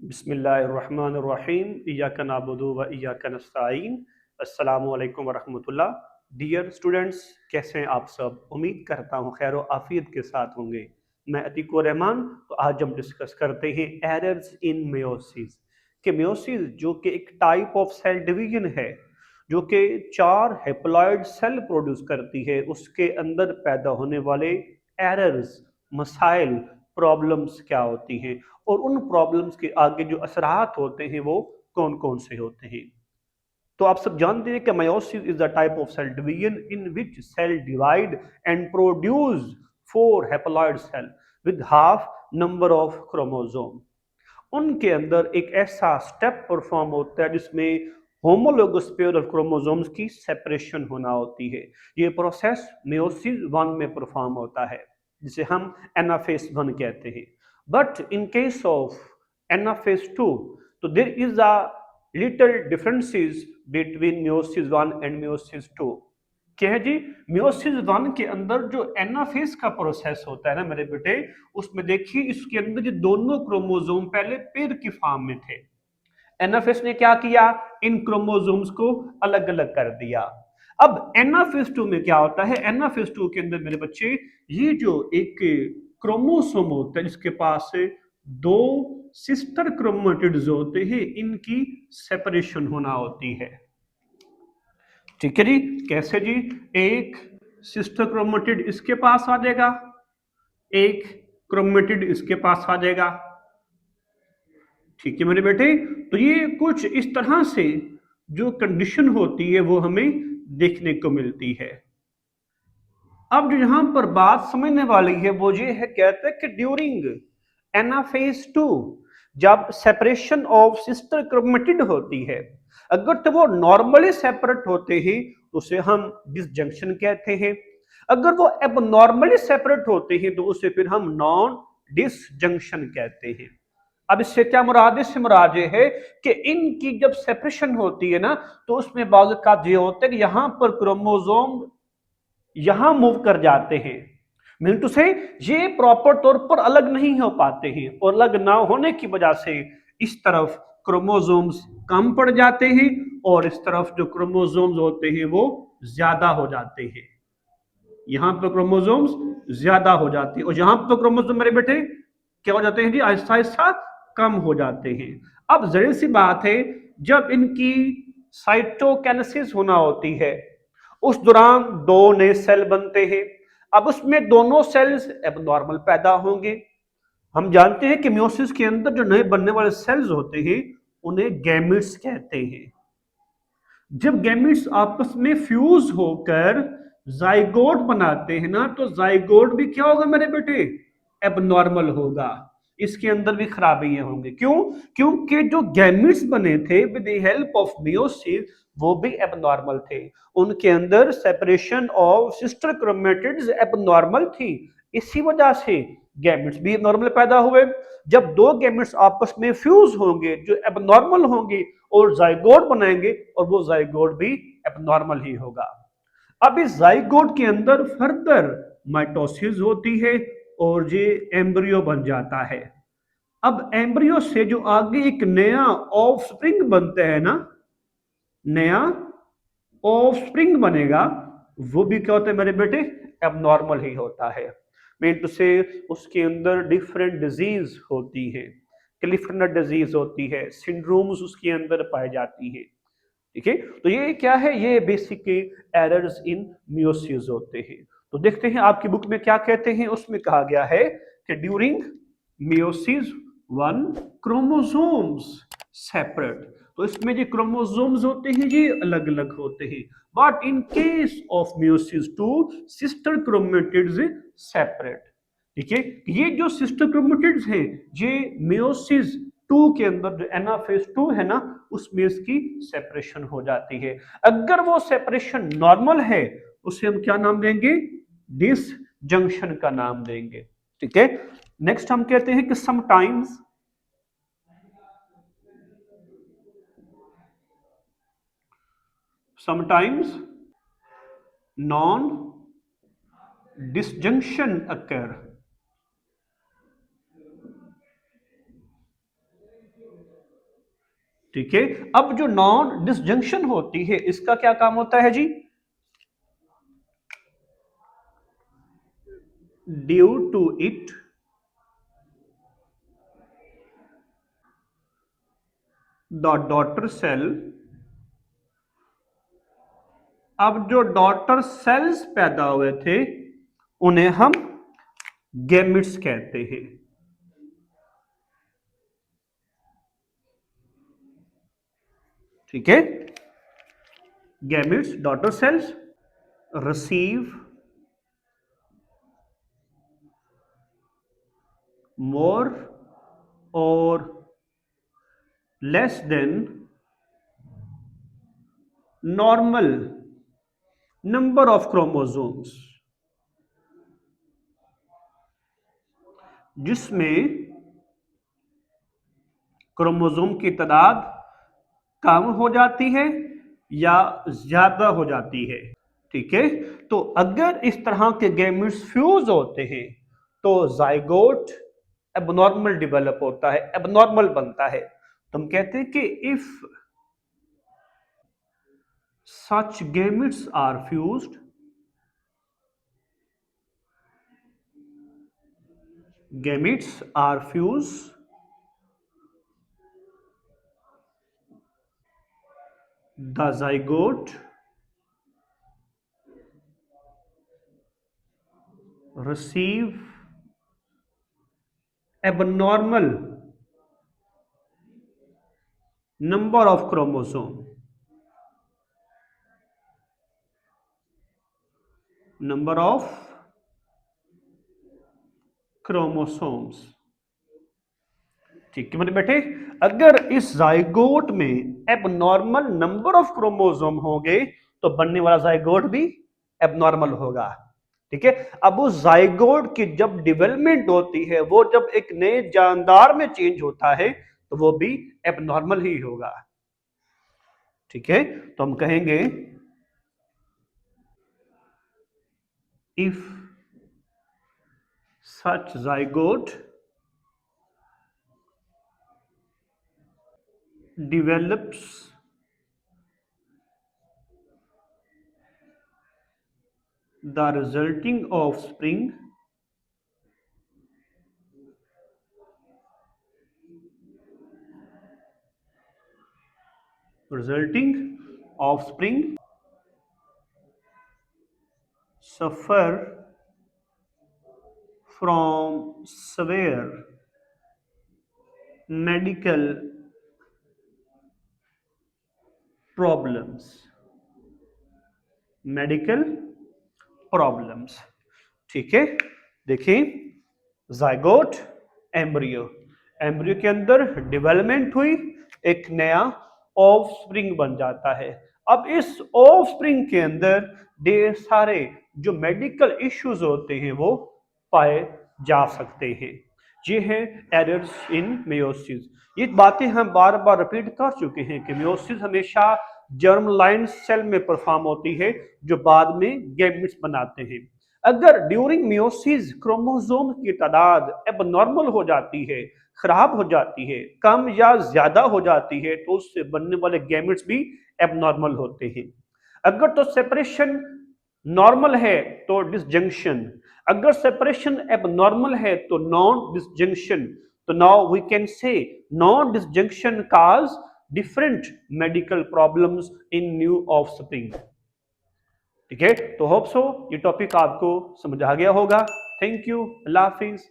बिस्मिल्लाहिर्रहमानिर्रहीम इय्याका नअबुदु व इय्याका नस्तईन। अस्सलामु अलैकुम व रहमतुल्लाह। डियर स्टूडेंट्स, कैसे हैं आप सब? उम्मीद करता हूँ खैर आफियत के साथ होंगे। मैं अतीक रहमान। तो आज हम डिस्कस करते हैं एरर्स इन मेयोसिस कि मेयोसिस जो कि एक टाइप ऑफ सेल डिवीजन है जो कि 4 हैप्लॉइड सेल प्रोड्यूस करती है, उसके अंदर पैदा होने वाले एरर्स, मसाइल, प्रॉब्लम्स क्या होती हैं और उन प्रॉब्लम्स के आगे जो असरात होते हैं वो कौन कौन से होते हैं। तो आप सब जानते हैं कि meiosis is the type of cell division in which cell divide and produce 4 haploid cell with half number of chromosome. उनके अंदर एक ऐसा स्टेप परफॉर्म होता है जिसमें होमोलोगस पेयर ऑफ क्रोमोसोम्स की सेपरेशन होना होती है। ये प्रोसेस मेयोसिस 1 में परफॉर्म होता है जिसे हम एनाफेज 1 कहते हैं। But in case of anaphase 2 तो there is a little differences between meiosis 1 and meiosis 2। क्या है जी? मेयोसिस 1 के अंदर जो एनाफेज का प्रोसेस होता है ना मेरे बेटे, उसमें देखिए इसके अंदर ये दोनों क्रोमोसोम पहले पेड़ की फॉर्म में थे। एनाफेज ने क्या किया? इन क्रोमोसोम्स को अलग अलग कर दिया। अब एनाफेज 2 में क्या होता है? एनाफेज 2 के अंदर मेरे बच्चे ये जो एक क्रोमोसोम होता है जिसके पास दो सिस्टर क्रोमेटिड्स होते हैं, इनकी सेपरेशन होना होती है। ठीक है जी? कैसे जी? एक सिस्टर क्रोमेटिड इसके पास आ जाएगा, एक क्रोमेटिड इसके पास आ जाएगा। ठीक है मेरे बेटे, तो ये कुछ इस तरह से जो कंडीशन होती है वो हमें देखने को मिलती है। अब जो यहां पर बात समझने वाली है वो ये है, कहते हैं कि ड्यूरिंग एनाफेज 2 जब सेपरेशन ऑफ सिस्टर क्रोमेटिड होती है, अगर तो वो नॉर्मली सेपरेट होते हैं तो उसे हम डिसजंक्शन कहते हैं। अगर वो एबनॉर्मली सेपरेट होते हैं तो उसे फिर हम नॉन डिसजंक्शन कहते हैं। अब इससे क्या मुराद? इससे मुराद ये है कि इनकी जब सेपरेशन होती है ना तो उसमें बाज़ ये होता है कि यहां पर क्रोमोसोम यहां मूव कर जाते हैं। मीन टू से ये प्रॉपर तौर पर अलग नहीं हो पाते हैं और अलग ना होने की वजह से इस तरफ क्रोमोसोम्स कम पड़ जाते हैं और इस तरफ जो क्रोमोसोम्स होते हैं वो ज्यादा हो जाते हैं। यहां पर क्रोमोसोम्स ज्यादा हो जाते हैं और यहां पर क्रोमोसोम मेरे बेटे क्या हो जाते हैं जी? आहिस्ता आहिस्ता कम हो जाते हैं। अब जरूर सी बात है, जब इनकी साइटोकाइनेसिस होना होती है उस दौरान दो नए सेल बनते हैं। अब उसमें दोनों सेल्स एबनॉर्मल पैदा होंगे। हम जानते हैं कि मियोसिस के अंदर जो नए बनने वाले सेल्स होते हैं उन्हें गैमेट्स कहते हैं। जब गैमेट्स आपस में फ्यूज होकर जाइगोट बनाते हैं ना, तो जाइगोट भी क्या होगा मेरे बेटे? एबनॉर्मल होगा। इसके अंदर भी खराबियां होंगी। क्यों? क्योंकि जो गैमेट्स बने थे with the help of meiosis वो भी एबनॉर्मल थे। उनके अंदर separation of sister chromatids abnormal थी। इसी वजह से गैमेट्स भी नॉर्मल पैदा हुए। जब दो गैमेट्स आपस में फ्यूज होंगे जो एबनॉर्मल होंगे और जाइगोट बनाएंगे और वो जाइगोट भी एबनॉर्मल ही होगा। अब इस जाइगोट के अंदर फर्दर माइटोसिस होती है और ये एम्ब्रियो बन जाता है। अब एम्ब्रियो से जो आगे एक नया ऑफस्प्रिंग बनता है ना, नया ऑफस्प्रिंग बनेगा, वो भी क्या होता है मेरे बेटे? एबनॉर्मल ही होता है। मीन टू से उसके अंदर डिफरेंट डिजीज होती है, क्लिफ्टनर डिजीज होती है, सिंड्रोम्स उसके अंदर पाई जाती है। ठीक है, तो ये क्या है? ये बेसिकली एरर्स इन मियोसिस होते हैं। तो देखते हैं आपकी बुक में क्या कहते हैं। उसमें कहा गया है कि ड्यूरिंग मियोसिस 1 क्रोमोसोम्स सेपरेट। तो इसमें जो क्रोमोसोम्स होते हैं ये अलग अलग होते हैं। But in case of meiosis 2 sister chromatids separate. ठीक है, ये जो सिस्टर क्रोमेटिड्स हैं ये मियोसिस 2 के अंदर जो एनाफेज 2 है ना उसमें इसकी सेपरेशन हो जाती है। अगर वो सेपरेशन नॉर्मल है उसे हम क्या नाम देंगे? डिसजंक्शन का नाम देंगे। ठीक है, नेक्स्ट हम कहते हैं कि समटाइम्स नॉन disjunction occur. ठीक है। अब जो नॉन डिसजंक्शन होती है इसका क्या काम होता है जी? Due to it the daughter cell, अब जो डॉटर सेल्स पैदा हुए थे उन्हें हम गैमिट्स कहते हैं। ठीक है, gametes daughter cells receive more or less than normal number of chromosomes, जिसमें क्रोमोसोम की तादाद कम हो जाती है या ज्यादा हो जाती है। ठीक है, तो अगर इस तरह के गैमेट्स फ्यूज होते हैं तो जाइगोट एबनॉर्मल डेवलप होता है, एबनॉर्मल बनता है। तो हम कहते हैं कि if such gametes are fused, gametes are fused, the zygote receive abnormal number of chromosome, number of chromosomes। ठीक है मेरे बेटे, अगर इस जाइगोट में एबनॉर्मल नंबर ऑफ क्रोमोसोम होंगे तो बनने वाला जाइगोट भी एबनॉर्मल होगा। ठीक है, अब उस जाइगोट की जब डेवलपमेंट होती है, वो जब एक नए जानदार में चेंज होता है तो वो भी एबनॉर्मल ही होगा। ठीक है, तो हम कहेंगे if such zygote develops the resulting offspring suffer from severe medical problems, medical problems. ठीक है, देखिए जाइगोट एम्ब्रियो, एम्ब्रियो के अंदर डेवलपमेंट हुई, एक नया ऑफस्प्रिंग बन जाता है। अब इस ऑफस्प्रिंग के अंदर ढेर सारे जो मेडिकल इश्यूज होते हैं वो पाए जा सकते हैं। ये है एरर्स इन मेयोसिस। ये बातें हम बार बार रिपीट कर चुके हैं कि मेयोसिस हमेशा जर्म लाइन सेल में परफॉर्म होती है जो बाद में गैमेट्स बनाते हैं। अगर ड्यूरिंग मियोसिस क्रोमोसोम की तादाद एबनॉर्मल हो जाती है, खराब हो जाती है, कम या ज्यादा हो जाती है, तो उससे बनने वाले गैमेट्स भी एबनॉर्मल होते हैं। अगर तो सेपरेशन नॉर्मल है तो डिसजंक्शन, अगर सेपरेशन एबनॉर्मल है तो नॉन डिसजंक्शन। तो now we can say non disjunction cause different medical problems in new offspring. ठीक है, तो होप सो ये टॉपिक आपको समझ आ गया होगा। Thank you, Allah Hafiz.